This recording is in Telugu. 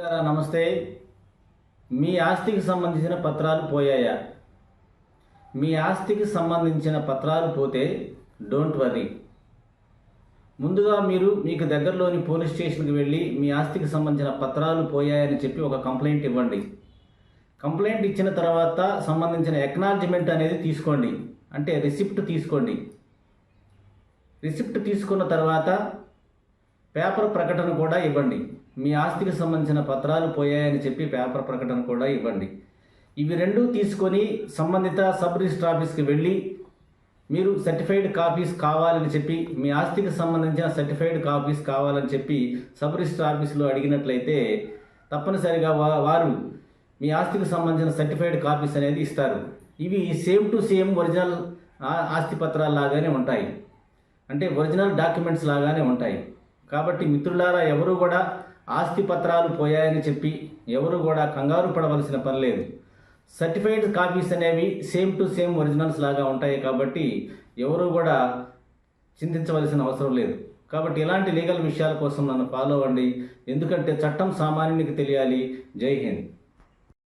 నమస్తే. మీ ఆస్తికి సంబంధించిన పత్రాలు పోయాయా? మీ ఆస్తికి సంబంధించిన పత్రాలు పోతే డోంట్ వర్రీ. ముందుగా మీరు మీకు దగ్గరలోని పోలీస్ స్టేషన్కి వెళ్ళి మీ ఆస్తికి సంబంధించిన పత్రాలు పోయాయని చెప్పి ఒక కంప్లైంట్ ఇవ్వండి. కంప్లైంట్ ఇచ్చిన తర్వాత సంబంధించిన ఎక్నాలజ్మెంట్ అనేది తీసుకోండి, అంటే రిసిప్ట్ తీసుకోండి. రిసిప్ట్ తీసుకున్న తర్వాత పేపర్ ప్రకటన కూడా ఇవ్వండి. మీ ఆస్తికి సంబంధించిన పత్రాలు పోయాయని చెప్పి పేపర్ ప్రకటన కూడా ఇవ్వండి. ఇవి రెండూ తీసుకొని సంబంధిత సబ్ రిజిస్టర్ ఆఫీస్కి వెళ్ళి మీరు సర్టిఫైడ్ కాపీస్ కావాలని చెప్పి, మీ ఆస్తికి సంబంధించిన సర్టిఫైడ్ కాపీస్ కావాలని చెప్పి సబ్ రిజిస్టర్ ఆఫీస్లో అడిగినట్లయితే తప్పనిసరిగా వారు మీ ఆస్తికి సంబంధించిన సర్టిఫైడ్ కాపీస్ అనేది ఇస్తారు. ఇవి సేమ్ టు సేమ్ ఒరిజినల్ ఆస్తి పత్రాలు లాగానే ఉంటాయి, అంటే ఒరిజినల్ డాక్యుమెంట్స్ లాగానే ఉంటాయి. కాబట్టి మిత్రులారా, ఎవరు కూడా ఆస్తి పత్రాలు పోయాయని చెప్పి ఎవరు కూడా కంగారు పడవలసిన పని లేదు. సర్టిఫైడ్ కాపీస్ అనేవి సేమ్ టు సేమ్ ఒరిజినల్స్ లాగా ఉంటాయి కాబట్టి ఎవరు కూడా చింతించవలసిన అవసరం లేదు. కాబట్టి ఇలాంటి లీగల్ విషయాల కోసం నన్ను ఫాలో అవ్వండి, ఎందుకంటే చట్టం సామాన్యునికి తెలియాలి. జై హింద్.